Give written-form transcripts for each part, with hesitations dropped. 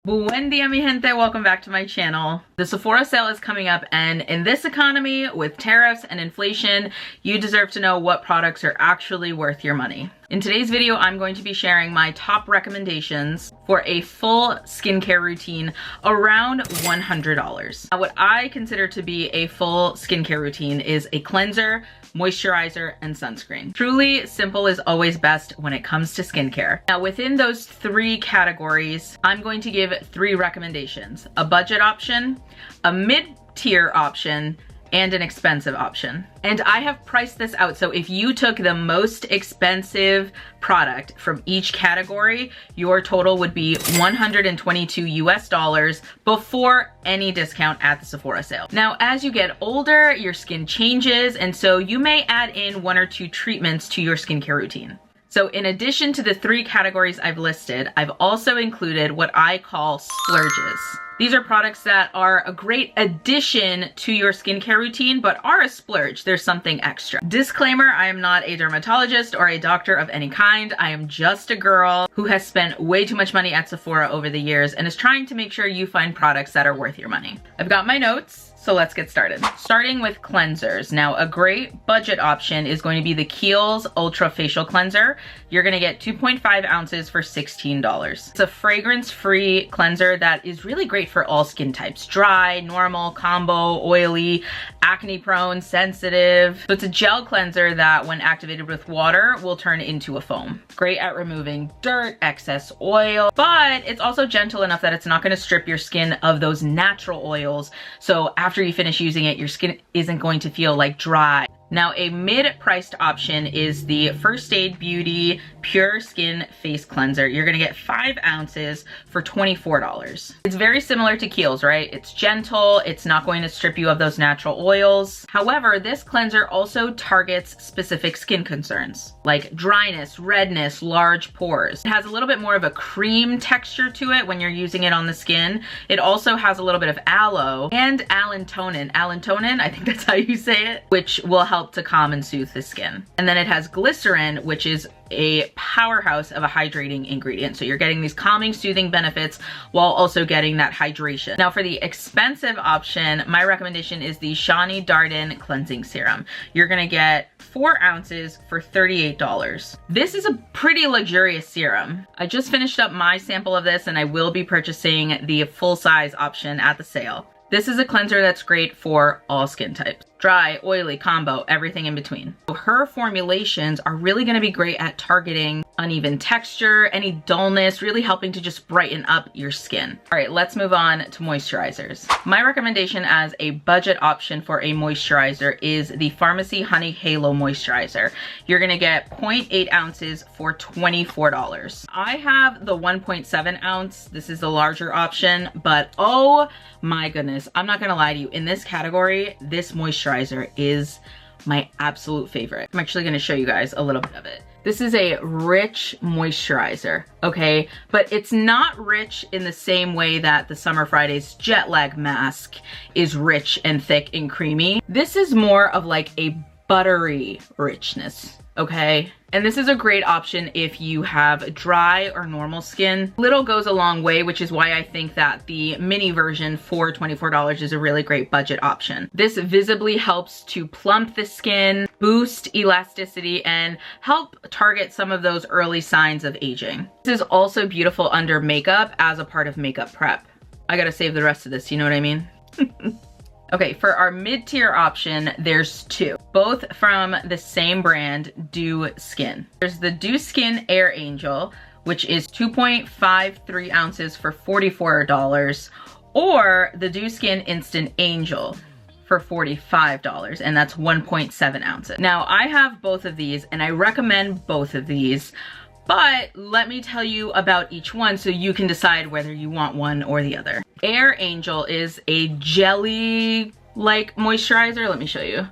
Buen dia, mi gente. Welcome back to my channel. The Sephora sale is coming up, and in this economy with tariffs and inflation, you deserve to know what products are actually worth your money. In today's video, I'm going to be sharing my top recommendations for a full skincare routine around $100. Now, what I consider to be a full skincare routine is a cleanser, moisturizer, and sunscreen. Truly simple is always best when it comes to skincare. Now, within those three categories, I'm going to give three recommendations: a budget option, a mid-tier option, and an expensive option. And I have priced this out, so if you took the most expensive product from each category, your total would be $122 US before any discount at the Sephora sale. Now, as you get older, your skin changes, and so you may add in one or two treatments to your skincare routine. So in addition to the three categories I've listed, I've also included what I call splurges. These are products that are a great addition to your skincare routine, but are a splurge. There's something extra. Disclaimer, I am not a dermatologist or a doctor of any kind. I am just a girl who has spent way too much money at Sephora over the years and is trying to make sure you find products that are worth your money. I've got my notes, so let's get started. Starting with cleansers. Now, a great budget option is going to be the Kiehl's Ultra Facial Cleanser. You're gonna get 2.5 ounces for $16. It's a fragrance-free cleanser that is really great for all skin types: dry, normal, combo, oily, acne-prone, sensitive. So it's a gel cleanser that, when activated with water, will turn into a foam. Great at removing dirt, excess oil, but it's also gentle enough that it's not gonna strip your skin of those natural oils. So after you finish using it, your skin isn't going to feel like dry. Now, a mid-priced option is the First Aid Beauty Pure Skin Face Cleanser. You're gonna get 5 ounces for $24. It's very similar to Kiehl's, right? It's gentle, it's not going to strip you of those natural oils. However, this cleanser also targets specific skin concerns like dryness, redness, large pores. It has a little bit more of a cream texture to it when you're using it on the skin. It also has a little bit of aloe and allantoin. Allantoin, I think that's how you say it, which will help to calm and soothe the skin. And then it has glycerin, which is a powerhouse of a hydrating ingredient. So you're getting these calming, soothing benefits while also getting that hydration. Now, for the expensive option, my recommendation is the Shani Darden Cleansing Serum. You're gonna get 4 ounces for $38. This is a pretty luxurious serum. I just finished up my sample of this, and I will be purchasing the full-size option at the sale. This is a cleanser that's great for all skin types: dry, oily, combo, everything in between. So her formulations are really gonna be great at targeting uneven texture, any dullness, really helping to just brighten up your skin. All right, let's move on to moisturizers. My recommendation as a budget option for a moisturizer is the Pharmacy Honey Halo Moisturizer. You're gonna get 0.8 ounces for $24. I have the 1.7 ounce. This is the larger option, but oh my goodness, I'm not gonna lie to you. In this category, this moisturizer is my absolute favorite. I'm actually gonna show you guys a little bit of it. This is a rich moisturizer, okay? But it's not rich in the same way that the Summer Fridays Jet Lag Mask is rich and thick and creamy. This is more of like a buttery richness, okay? And this is a great option if you have dry or normal skin. Little goes a long way, which is why I think that the mini version for $24 is a really great budget option. This visibly helps to plump the skin, boost elasticity, and help target some of those early signs of aging. This is also beautiful under makeup as a part of makeup prep. I gotta save the rest of this, you know what I mean? Okay, for our mid-tier option, there's two, both from the same brand, Dew Skin. There's the Dew Skin Air Angel, which is 2.53 ounces for $44, or the Dew Skin Instant Angel for $45, and that's 1.7 ounces. Now, I have both of these, and I recommend both of these, but let me tell you about each one so you can decide whether you want one or the other. Air Angel is a jelly-like moisturizer. Let me show you.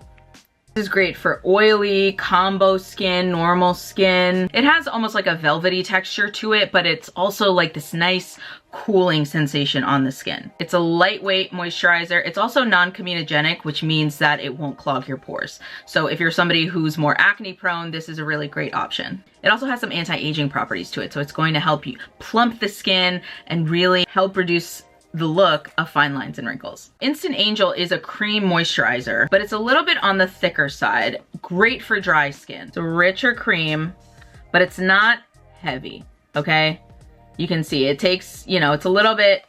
This is great for oily, combo skin, normal skin. It has almost like a velvety texture to it, but it's also like this nice cooling sensation on the skin. It's a lightweight moisturizer. It's also non-comedogenic, which means that it won't clog your pores. So if you're somebody who's more acne prone, this is a really great option. It also has some anti-aging properties to it, so it's going to help you plump the skin and really help reduce the look of fine lines and wrinkles. Instant Angel is a cream moisturizer, but it's a little bit on the thicker side. Great for dry skin. It's a richer cream, but it's not heavy, okay? You can see it takes, you know, it's a little bit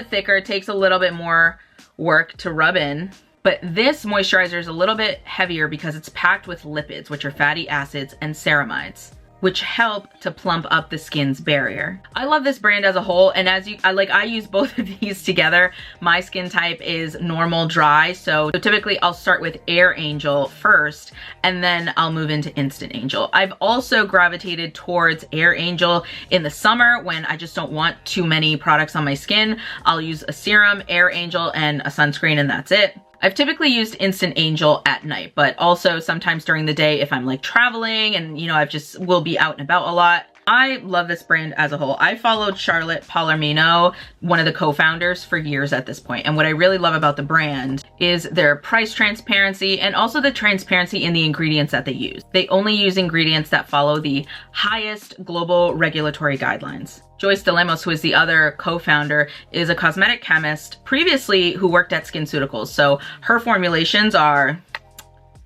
thicker. It takes a little bit more work to rub in. But this moisturizer is a little bit heavier because it's packed with lipids, which are fatty acids, and ceramides, which help to plump up the skin's barrier. I love this brand as a whole, and as I use both of these together. My skin type is normal dry, so typically I'll start with Air Angel first, and then I'll move into Instant Angel. I've also gravitated towards Air Angel in the summer when I just don't want too many products on my skin. I'll use a serum, Air Angel, and a sunscreen, and that's it. I've typically used Instant Angel at night, but also sometimes during the day if I'm like traveling and, you know, will be out and about a lot. I love this brand as a whole. I followed Charlotte Palomino, one of the co-founders, for years at this point. And what I really love about the brand is their price transparency and also the transparency in the ingredients that they use. They only use ingredients that follow the highest global regulatory guidelines. Joyce DeLemos, who is the other co-founder, is a cosmetic chemist previously who worked at SkinCeuticals. So her formulations are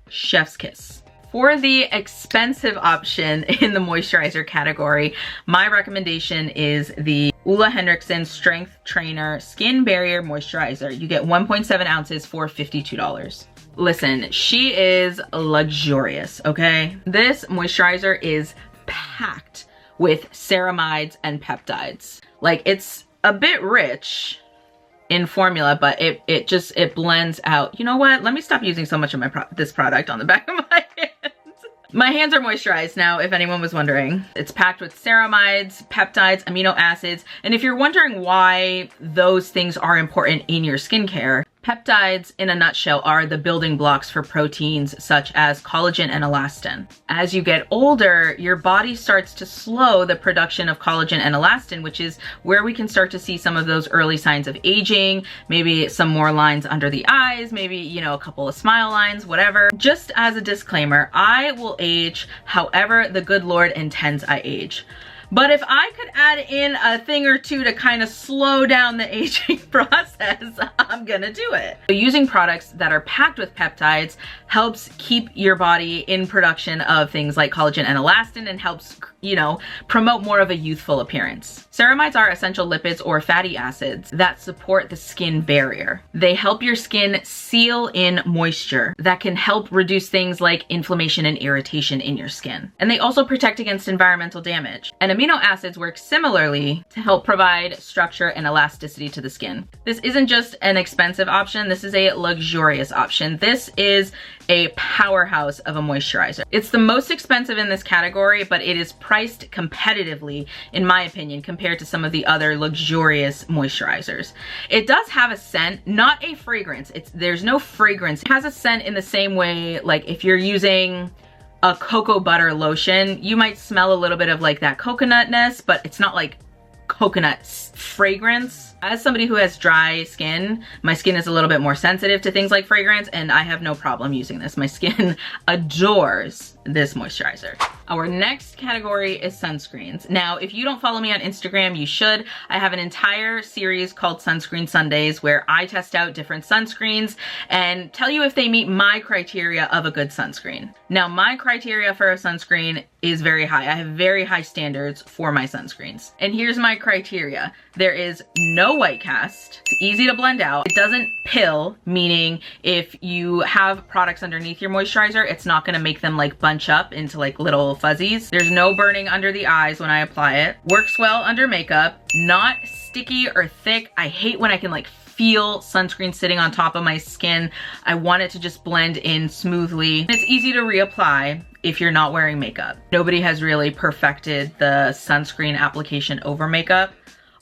chef's kiss. For the expensive option in the moisturizer category, my recommendation is the Ulla Henriksen Strength Trainer Skin Barrier Moisturizer. You get 1.7 ounces for $52. Listen, she is luxurious, okay? This moisturizer is packed with ceramides and peptides. Like, it's a bit rich in formula, but it blends out. You know what? Let me stop using so much of this product on the back of my hands. My hands are moisturized now, if anyone was wondering. It's packed with ceramides, peptides, amino acids, and if you're wondering why those things are important in your skincare, peptides, in a nutshell, are the building blocks for proteins such as collagen and elastin. As you get older, your body starts to slow the production of collagen and elastin, which is where we can start to see some of those early signs of aging, maybe some more lines under the eyes, maybe, you know, a couple of smile lines, whatever. Just as a disclaimer, I will age however the good Lord intends I age. But if I could add in a thing or two to kind of slow down the aging process, I'm gonna do it. So using products that are packed with peptides helps keep your body in production of things like collagen and elastin and helps, you know, promote more of a youthful appearance. Ceramides are essential lipids or fatty acids that support the skin barrier. They help your skin seal in moisture that can help reduce things like inflammation and irritation in your skin. And they also protect against environmental damage. And amino acids work similarly to help provide structure and elasticity to the skin. This isn't just an expensive option, this is a luxurious option. This is a powerhouse of a moisturizer. It's the most expensive in this category, but it is priced competitively, in my opinion, compared to some of the other luxurious moisturizers. It does have a scent, not a fragrance. There's no fragrance. It has a scent in the same way, like if you're using a cocoa butter lotion, you might smell a little bit of like that coconutness, but it's not like coconut fragrance. As somebody who has dry skin, my skin is a little bit more sensitive to things like fragrance, and I have no problem using this. My skin adores this moisturizer. Our next category is sunscreens. Now, if you don't follow me on Instagram, you should. I have an entire series called Sunscreen Sundays where I test out different sunscreens and tell you if they meet my criteria of a good sunscreen. Now, my criteria for a sunscreen is very high. I have very high standards for my sunscreens. And here's my criteria. There is no white cast. It's easy to blend out. It doesn't pill, meaning if you have products underneath your moisturizer, it's not gonna make them like bunch up into like little fuzzies. There's no burning under the eyes when I apply it. Works well under makeup. Not sticky or thick. I hate when I can like feel sunscreen sitting on top of my skin. I want it to just blend in smoothly. It's easy to reapply if you're not wearing makeup. Nobody has really perfected the sunscreen application over makeup.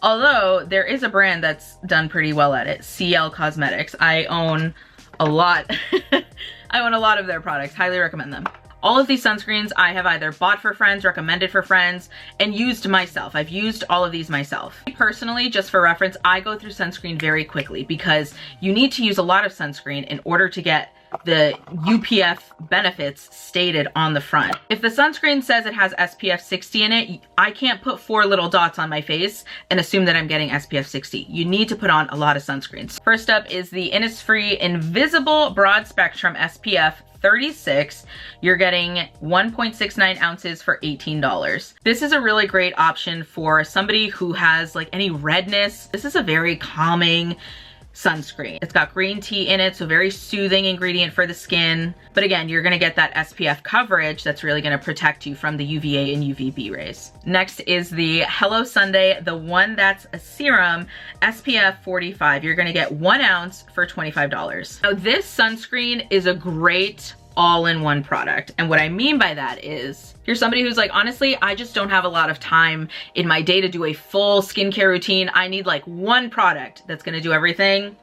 Although there is a brand that's done pretty well at it, CL Cosmetics. I own a lot. I own a lot of their products, highly recommend them. All of these sunscreens I have either bought for friends, recommended for friends, and used myself. I've used all of these myself. Personally, just for reference, I go through sunscreen very quickly because you need to use a lot of sunscreen in order to get the UPF benefits stated on the front. If the sunscreen says it has SPF 60 in it, I can't put 4 little dots on my face and assume that I'm getting SPF 60. You need to put on a lot of sunscreens. First up is the Innisfree Invisible Broad Spectrum SPF 36. You're getting 1.69 ounces for $18. This is a really great option for somebody who has like any redness. This is a very calming sunscreen. It's got green tea in it, so very soothing ingredient for the skin. But again, you're gonna get that SPF coverage that's really gonna protect you from the UVA and UVB rays. Next is the Hello Sunday, the one that's a serum, SPF 45. You're gonna get 1 ounce for $25. Now this sunscreen is a great all-in-one product. And what I mean by that is, if you're somebody who's like, honestly, I just don't have a lot of time in my day to do a full skincare routine. I need like one product that's gonna do everything.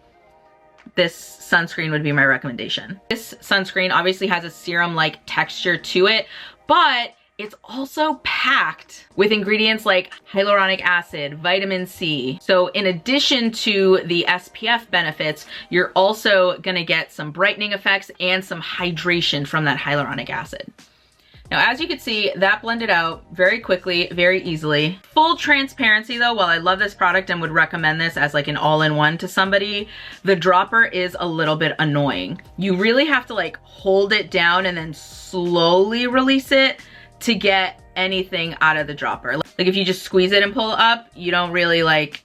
This sunscreen would be my recommendation. This sunscreen obviously has a serum-like texture to it, but it's also packed with ingredients like hyaluronic acid, vitamin C. So in addition to the SPF benefits, you're also gonna get some brightening effects and some hydration from that hyaluronic acid. Now, as you can see, that blended out very quickly, very easily. Full transparency though, while I love this product and would recommend this as like an all-in-one to somebody, the dropper is a little bit annoying. You really have to like hold it down and then slowly release it to get anything out of the dropper. Like if you just squeeze it and pull up, you don't really like,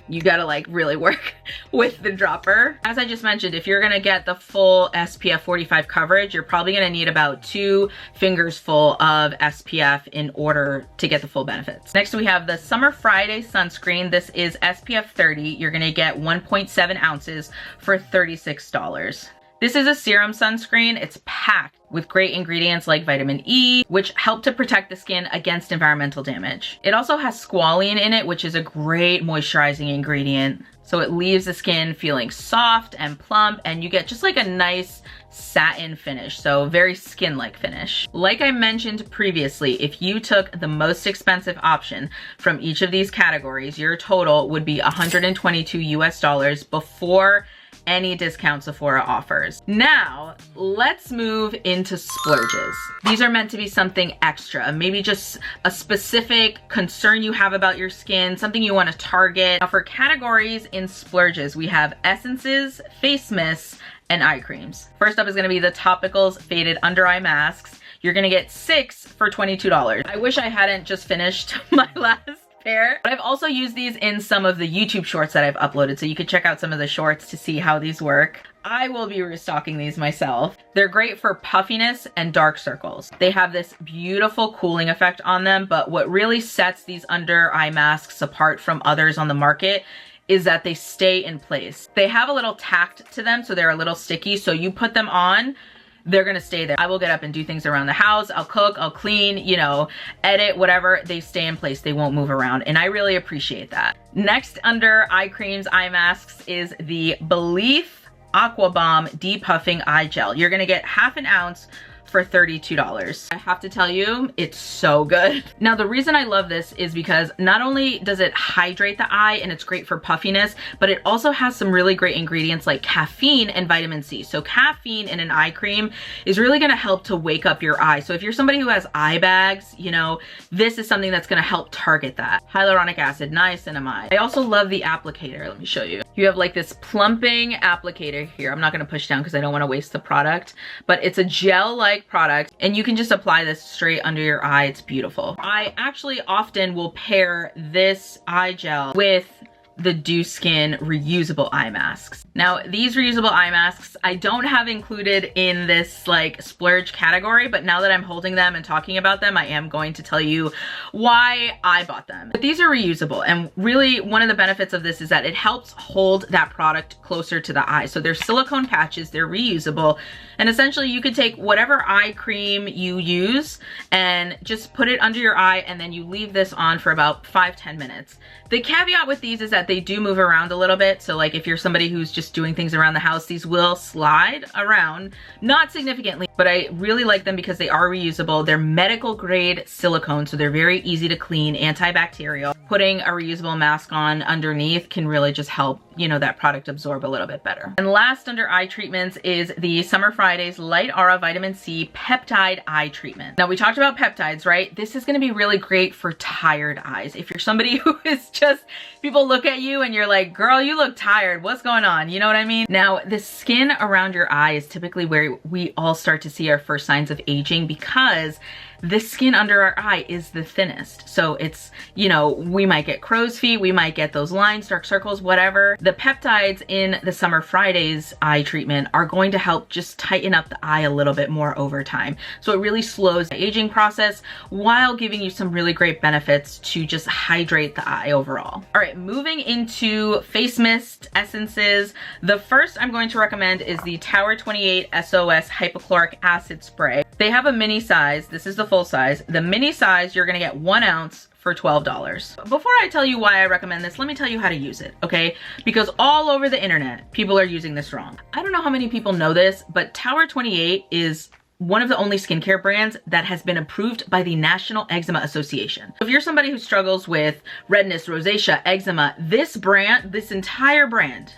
you gotta like really work with the dropper. As I just mentioned, if you're gonna get the full SPF 45 coverage, you're probably gonna need about 2 fingers full of SPF in order to get the full benefits. Next we have the Summer Friday sunscreen. This is SPF 30. You're gonna get 1.7 ounces for $36. This is a serum sunscreen. It's packed with great ingredients like vitamin E, which help to protect the skin against environmental damage. It also has squalene in it, which is a great moisturizing ingredient. So it leaves the skin feeling soft and plump, and you get just like a nice satin finish. So very skin-like finish. Like I mentioned previously, if you took the most expensive option from each of these categories, your total would be $122 US before any discount Sephora offers. Now, let's move into Splurges. These are meant to be something extra, maybe just a specific concern you have about your skin, something you want to target. Now for categories in Splurges, we have essences, face mists, and eye creams. First up is gonna be the Topicals Faded Under Eye Masks. You're gonna get 6 for $22. I wish I hadn't just finished my last pair, but I've also used these in some of the YouTube shorts that I've uploaded, so you can check out some of the shorts to see how these work. I will be restocking these myself. They're great for puffiness and dark circles. They have this beautiful cooling effect on them, but what really sets these under eye masks apart from others on the market is that they stay in place. They have a little tact to them, so they're a little sticky, so you put them on, they're gonna stay there. I will get up and do things around the house. I'll cook, I'll clean, you know, edit, whatever. They stay in place, they won't move around, and I really appreciate that. Next, under eye creams, eye masks, is the Belief Aqua Bomb Depuffing Eye Gel. You're gonna get 1/2 ounce for $32. I have to tell you, it's so good. Now, the reason I love this is because not only does it hydrate the eye and it's great for puffiness, but it also has some really great ingredients like caffeine and vitamin C. So caffeine in an eye cream is really gonna help to wake up your eye. So if you're somebody who has eye bags, you know, this is something that's gonna help target that. Hyaluronic acid, niacinamide. I also love the applicator. Let me show you. You have like this plumping applicator here. I'm not gonna push down because I don't wanna waste the product, but it's a gel-like product and you can just apply this straight under your eye. It's beautiful. I actually often will pair this eye gel with the Dew Skin reusable eye masks. Now, these reusable eye masks I don't have included in this like splurge category, but now that I'm holding them and talking about them, I am going to tell you why I bought them. But these are reusable, and really one of the benefits of this is that it helps hold that product closer to the eye. So they're silicone patches, they're reusable, and essentially you could take whatever eye cream you use and just put it under your eye, and then you leave this on for about 5-10 minutes. The caveat with these is that that they do move around a little bit. So like if you're somebody who's just doing things around the house, these will slide around, not significantly, but I really like them because they are reusable. They're medical grade silicone, so they're very easy to clean, antibacterial. Putting a reusable mask on underneath can really just help, you know, that product absorb a little bit better. And last under eye treatments is the Summer Fridays Light Aura Vitamin C Peptide Eye Treatment. Now we talked about peptides, right? This is gonna be really great for tired eyes. If you're somebody who is just, people look at you and you're like, girl, you look tired, what's going on? You know what I mean? Now the skin around your eye is typically where we all start to see our first signs of aging, because the skin under our eye is the thinnest. So it's, you know, we might get crow's feet, we might get those lines, dark circles, whatever. The peptides in the Summer Fridays eye treatment are going to help just tighten up the eye a little bit more over time. So it really slows the aging process while giving you some really great benefits to just hydrate the eye overall. All right, moving into face mist essences. The first I'm going to recommend is the Tower 28 SOS Hypochloric Acid Spray. They have a mini size. This is the full size. The mini size, you're gonna get 1 ounce for $12. Before I tell you why I recommend this, let me tell you how to use it, okay? Because all over the internet, people are using this wrong. I don't know how many people know this, but Tower 28 is one of the only skincare brands that has been approved by the National Eczema Association. If you're somebody who struggles with redness, rosacea, eczema, this brand, this entire brand,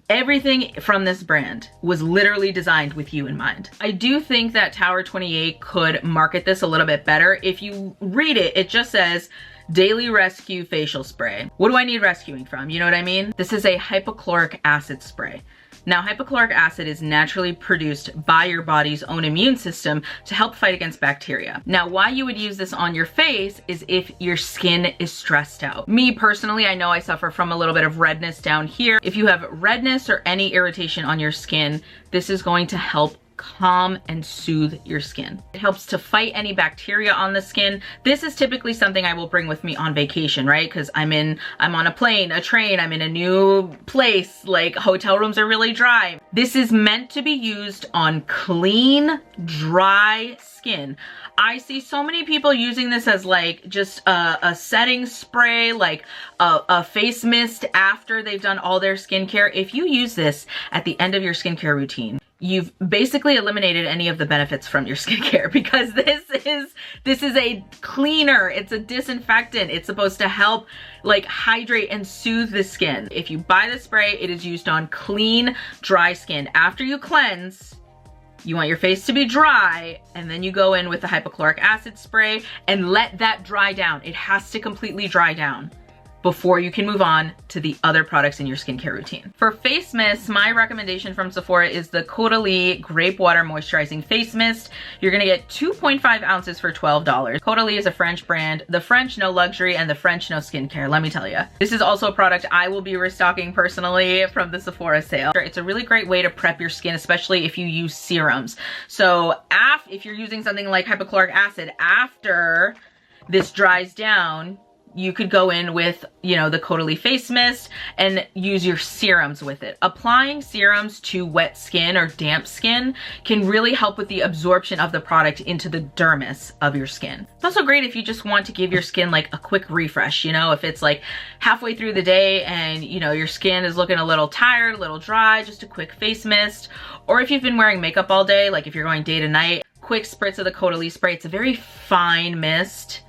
everything from this brand was literally designed with you in mind. I do think that Tower 28 could market this a little bit better. If you read it, it just says Daily Rescue Facial Spray. What do I need rescuing from? You know what I mean? This is a hypochloric acid spray. Now, hypochloric acid is naturally produced by your body's own immune system to help fight against bacteria. Now, why you would use this on your face is if your skin is stressed out. Me personally, I know I suffer from a little bit of redness down here. If you have redness or any irritation on your skin, this is going to help calm and soothe your skin. It helps to fight any bacteria on the skin. This is typically something I will bring with me on vacation, right? Because I'm on a plane, a train, I'm in a new place, like hotel rooms are really dry. This is meant to be used on clean, dry skin. I see so many people using this as like just a setting spray, like a face mist after they've done all their skincare. If you use this at the end of your skincare routine, you've basically eliminated any of the benefits from your skincare, because this is a cleaner, it's a disinfectant. It's supposed to help like hydrate and soothe the skin. If you buy the spray, it is used on clean, dry skin. After you cleanse, you want your face to be dry, and then you go in with the hypochloric acid spray and let that dry down. It has to completely dry down before you can move on to the other products in your skincare routine. For face mist, my recommendation from Sephora is the Caudalie Grape Water Moisturizing Face Mist. You're gonna get 2.5 ounces for $12. Caudalie is a French brand. The French know luxury and the French know skincare, let me tell you. This is also a product I will be restocking personally from the Sephora sale. It's a really great way to prep your skin, especially if you use serums. So if you're using something like hypochloric acid, after this dries down, you could go in with, you know, the Caudalie face mist and use your serums with it. Applying serums to wet skin or damp skin can really help with the absorption of the product into the dermis of your skin. It's also great if you just want to give your skin like a quick refresh, you know, if it's like halfway through the day and, you know, your skin is looking a little tired, a little dry, just a quick face mist. Or if you've been wearing makeup all day, like if you're going day to night, quick spritz of the Caudalie spray. It's a very fine mist.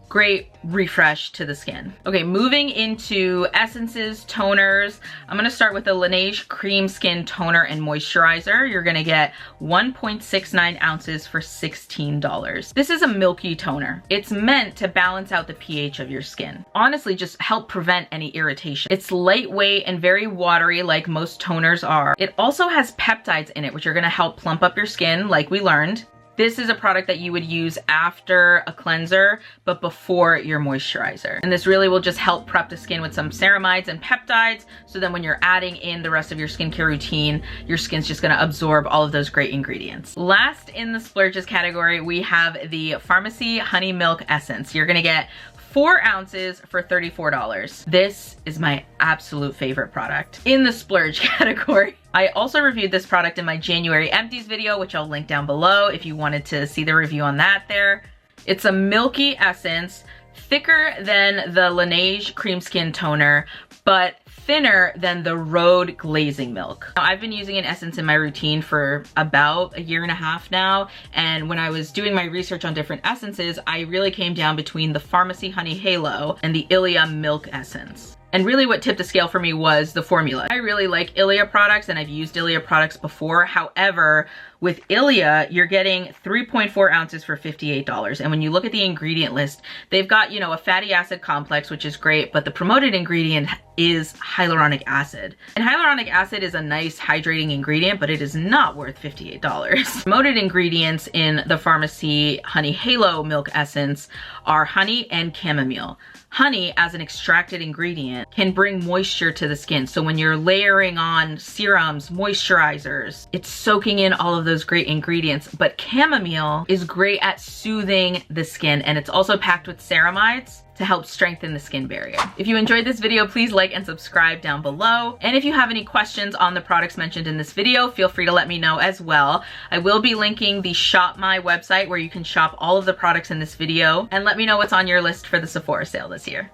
Great refresh to the skin. Okay, moving into essences, toners. I'm gonna start with the Laneige Cream Skin Toner and Moisturizer. You're gonna get 1.69 ounces for $16. This is a milky toner. It's meant to balance out the pH of your skin. Honestly, just help prevent any irritation. It's lightweight and very watery like most toners are. It also has peptides in it, which are gonna help plump up your skin like we learned. This is a product that you would use after a cleanser, but before your moisturizer. And this really will just help prep the skin with some ceramides and peptides, so then when you're adding in the rest of your skincare routine, your skin's just gonna absorb all of those great ingredients. Last in the Splurges category, we have the Pharmacy Honey Milk Essence. You're gonna get 4 ounces for $34. This is my absolute favorite product in the splurge category. I also reviewed this product in my January empties video, which I'll link down below if you wanted to see the review on that there. It's a milky essence thicker than the Laneige Cream Skin Toner, but thinner than the Rhode Glazing Milk. Now, I've been using an essence in my routine for about a year and a half now, and when I was doing my research on different essences, I really came down between the Pharmacy Honey Halo and the Ilia Milk Essence. And really what tipped the scale for me was the formula. I really like Ilia products, and I've used Ilia products before. However, with Ilia, you're getting 3.4 ounces for $58. And when you look at the ingredient list, they've got, you know, a fatty acid complex, which is great, but the promoted ingredient is hyaluronic acid. And hyaluronic acid is a nice hydrating ingredient, but it is not worth $58. Promoted ingredients in the Pharmacy Honey Halo Milk Essence are honey and chamomile. Honey, as an extracted ingredient, can bring moisture to the skin. So when you're layering on serums, moisturizers, it's soaking in all of those great ingredients. But chamomile is great at soothing the skin, and it's also packed with ceramides to help strengthen the skin barrier. If you enjoyed this video, please like and subscribe down below. And if you have any questions on the products mentioned in this video, feel free to let me know as well. I will be linking the Shop My website where you can shop all of the products in this video, and let me know what's on your list for the Sephora sale this year.